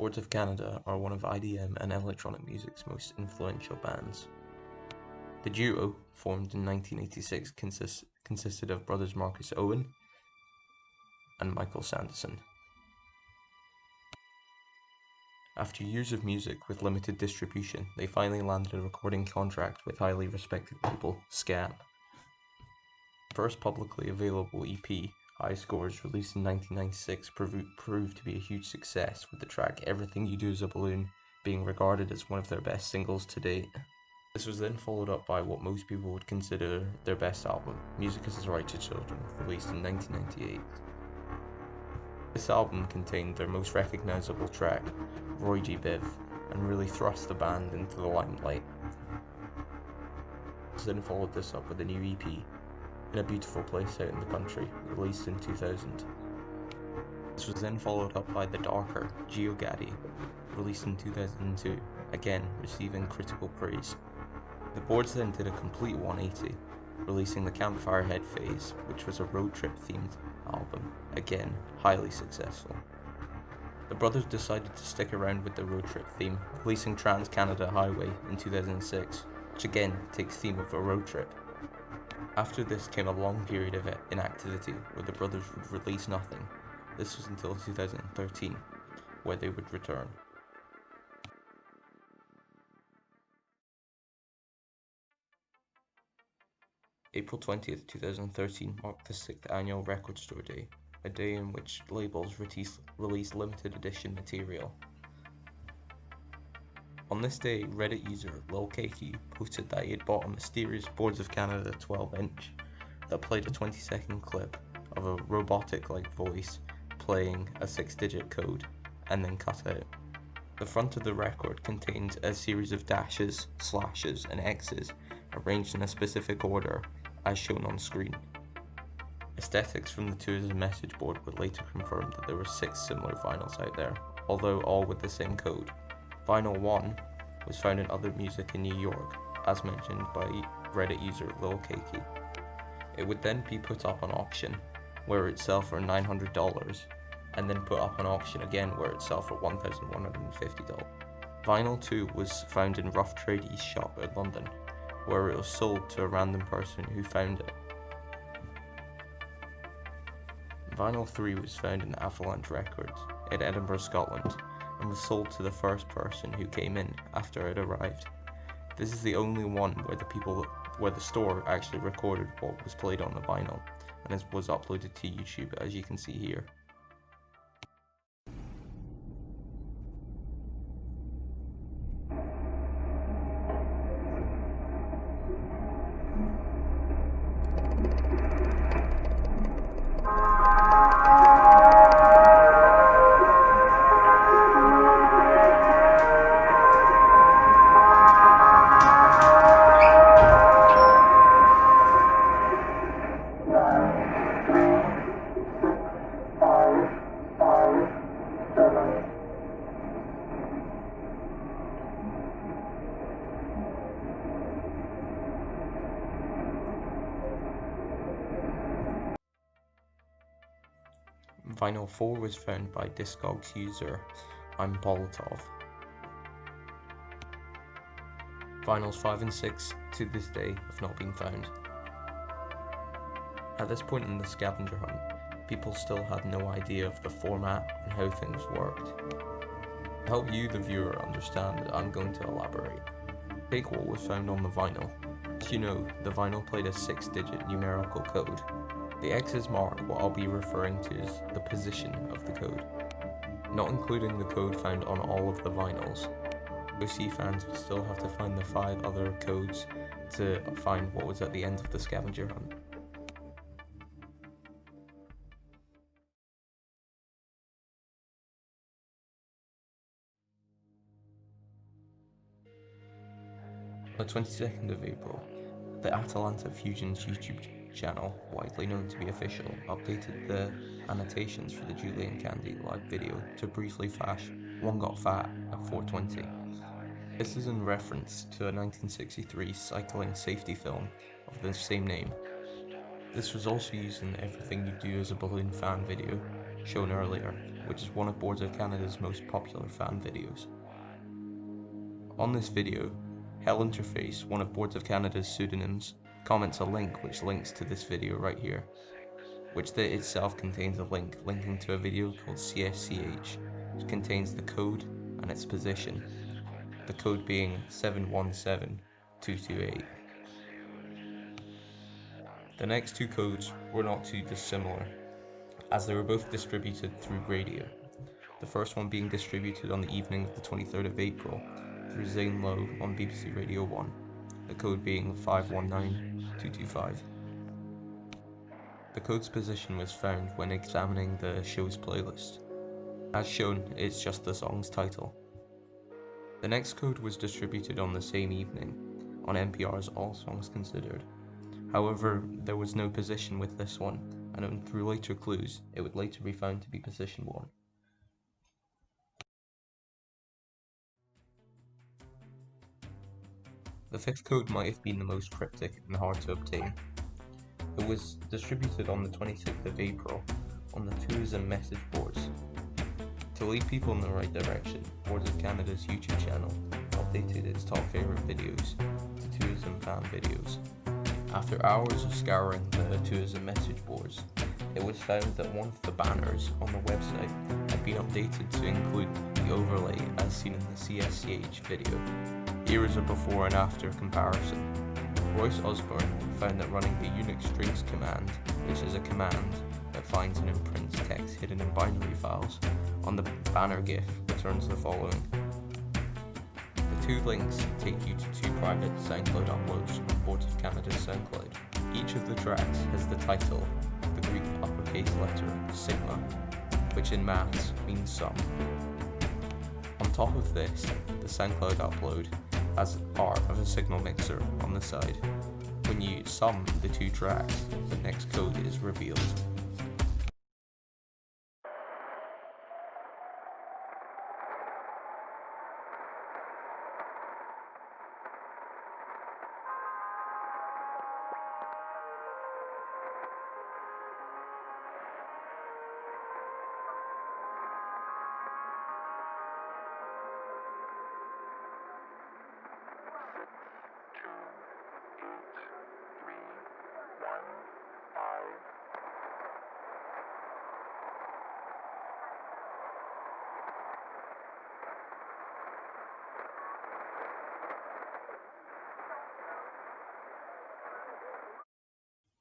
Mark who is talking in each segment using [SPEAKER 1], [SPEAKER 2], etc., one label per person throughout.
[SPEAKER 1] Boards of Canada are one of IDM and electronic music's most influential bands. The duo, formed in 1986, consisted of brothers Marcus Owen and Michael Sanderson. After years of music with limited distribution, they finally landed a recording contract with highly respected label Scam. First publicly available EP, High Scores, released in 1996, proved to be a huge success, with the track Everything You Do Is a Balloon being regarded as one of their best singles to date. This was then followed up by what most people would consider their best album, Music Is a Right to Children, released in 1998. This album contained their most recognizable track, Roy G. Biv, and really thrust the band into the limelight. Then followed this up with a new EP, In a Beautiful Place Out in the Country, released in 2000. This was then followed up by the darker Geogaddy, released in 2002, again receiving critical praise. The Boards then did a complete 180, releasing the Campfire Head Phase, which was a road trip themed album, again highly successful. The brothers decided to stick around with the road trip theme, releasing Trans-Canada Highway in 2006, which again takes theme of a road trip. After this came a long period of inactivity where the brothers would release nothing. This was until 2013, where they would return. April 20th, 2013 marked the 6th annual Record Store Day, a day in which labels release limited edition material. On this day, Reddit user Lil Keiki posted that he had bought a mysterious Boards of Canada 12-inch that played a 20-second clip of a robotic-like voice playing a 6-digit code, and then cut out. The front of the record contains a series of dashes, slashes, and X's arranged in a specific order, as shown on screen. Aesthetics from the tour's message board would later confirm that there were 6 similar vinyls out there, although all with the same code. Vinyl 1 was found in Other Music in New York, as mentioned by Reddit user Lil Keiki. It would then be put up on auction, where it sell for $900, and then put up on auction again, where it sell for $1,150. Vinyl 2 was found in Rough Tradies shop in London, where it was sold to a random person who found it. Vinyl 3 was found in Avalanche Records in Edinburgh, Scotland, and was sold to the first person who came in after it arrived. This is the only one where the store actually recorded what was played on the vinyl, and it was uploaded to YouTube, as you can see here. Vinyl 4 was found by Discogs user I'm Politov. Vinyls 5 and 6 to this day have not been found. At this point in the scavenger hunt, people still had no idea of the format and how things worked. To help you, the viewer, understand, I'm going to elaborate. Take what was found on the vinyl. As you know, the vinyl played a 6-digit numerical code. The X's mark what I'll be referring to as the position of the code, not including the code found on all of the vinyls. OC fans would still have to find the 5 other codes to find what was at the end of the scavenger hunt. On the 22nd of April, the Atalanta Fusion's YouTube channel, widely known to be official, updated the annotations for the Julian Candy live video to briefly flash One Got Fat at 4:20. This is in reference to a 1963 cycling safety film of the same name. This was also used in the Everything You Do Is a Balloon fan video, shown earlier, which is one of Boards of Canada's most popular fan videos. On this video, Hell Interface, one of Boards of Canada's pseudonyms, comments a link which links to this video right here, which itself contains a link linking to a video called CSCH, which contains the code and its position, the code being 717228. The next two codes were not too dissimilar, as they were both distributed through radio, the first one being distributed on the evening of the 23rd of April through Zane Lowe on BBC Radio 1, the code being 519225. The code's position was found when examining the show's playlist. As shown, it's just the song's title. The next code was distributed on the same evening on NPR's All Songs Considered. However, there was no position with this one, and through later clues, it would later be found to be position 1. The fifth code might have been the most cryptic and hard to obtain. It was distributed on the 26th of April on the tourism message boards. To lead people in the right direction, Boards of Canada's YouTube channel updated its top favourite videos to tourism fan videos. After hours of scouring the tourism message boards, it was found that one of the banners on the website had been updated to include the overlay as seen in the CSCH video. Here is a before and after comparison. Royce Osborne found that running the Unix strings command, which is a command that finds and imprints text hidden in binary files, on the banner GIF returns the following. The two links take you to two private SoundCloud uploads from Boards of Canada's SoundCloud. Each of the tracks has the title, the Greek uppercase letter sigma, which in maths means sum. On top of this, the SoundCloud upload has part of a signal mixer on the side. When you sum the two tracks, the next code is revealed.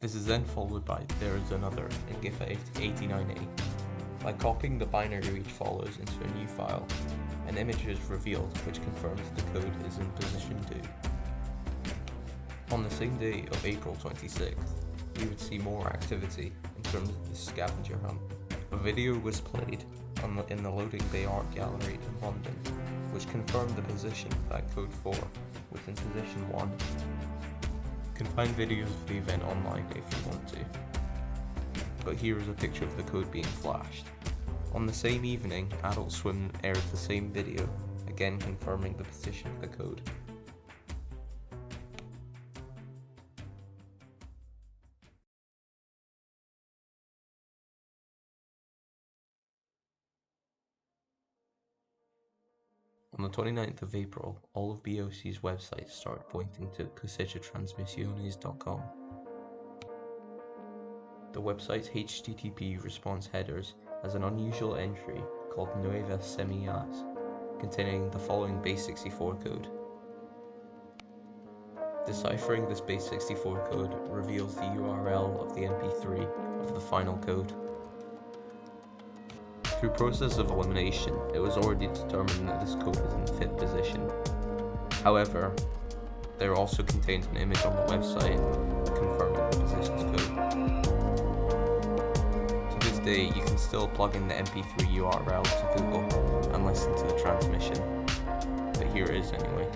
[SPEAKER 1] This is then followed by There Is Another in GIF 89A. By copying the binary which follows into a new file, an image is revealed which confirms the code is in position 2. On the same day of April 26th, we would see more activity in terms of the scavenger hunt. A video was played in the Loading Bay Art Gallery in London, which confirmed the position that code 4 was in position 1. You can find videos of the event online if you want to, but here is a picture of the code being flashed. On the same evening, Adult Swim aired the same video, again confirming the position of the code. On the 29th of April, all of BOC's websites started pointing to cosechatransmisiones.com. The website's HTTP response headers has an unusual entry called Nuevas Semillas, containing the following base64 code. Deciphering this base64 code reveals the URL of the MP3 of the final code. Through process of elimination, it was already determined that this code is in the 5th position. However, there also contains an image on the website confirming the position's code. To this day, you can still plug in the MP3 URL to Google and listen to the transmission, but here it is anyway.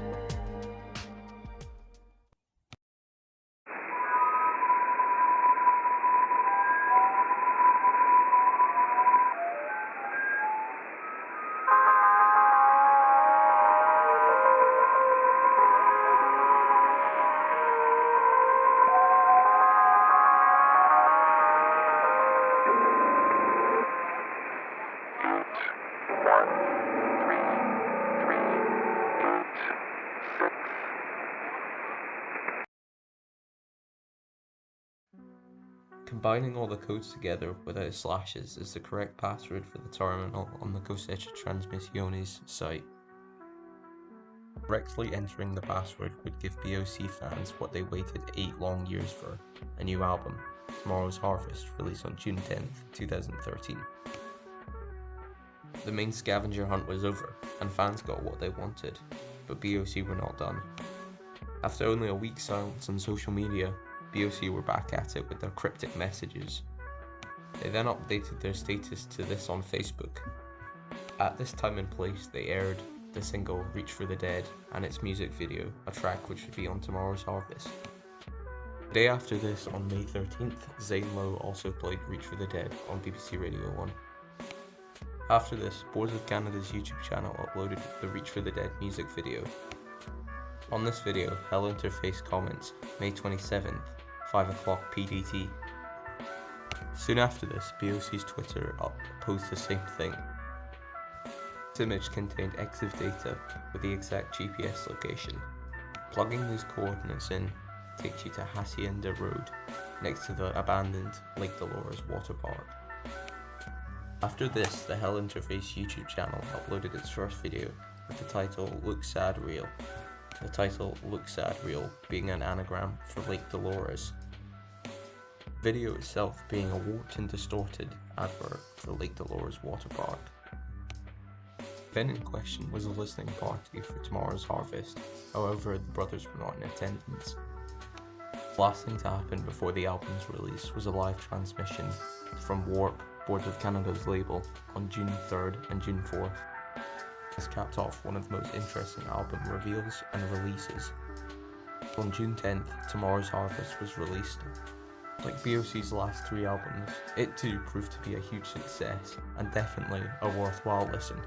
[SPEAKER 1] Combining all the codes together without slashes is the correct password for the terminal on the Cos'echa Transmissiones site. Correctly entering the password would give BOC fans what they waited 8 long years for, a new album, Tomorrow's Harvest, released on June 10th, 2013. The main scavenger hunt was over, and fans got what they wanted, but BOC were not done. After only a week's silence on social media, BOC were back at it with their cryptic messages. They then updated their status to this on Facebook. At this time and place, they aired the single Reach for the Dead and its music video, a track which would be on Tomorrow's Harvest. The day after this, on May 13th, Zane Lowe also played Reach for the Dead on BBC Radio 1. After this, Boards of Canada's YouTube channel uploaded the Reach for the Dead music video. On this video, Hell Interface comments, May 27th, 5 o'clock PDT. Soon after this, BOC's Twitter posted the same thing. This image contained EXIF data with the exact GPS location. Plugging these coordinates in takes you to Hacienda Road, next to the abandoned Lake Dolores water park. After this, the Hell Interface YouTube channel uploaded its first video with the title Look Sad Real. The title Look Sad Real being an anagram for Lake Dolores. The video itself being a warped and distorted advert for Lake Dolores water park. The event in question was a listening party for Tomorrow's Harvest, however the brothers were not in attendance. The last thing to happen before the album's release was a live transmission from Warp, Boards of Canada's label, on June 3rd and June 4th. This capped off one of the most interesting album reveals and releases. On June 10th, Tomorrow's Harvest was released. Like BOC's last 3 albums, it too proved to be a huge success and definitely a worthwhile listen.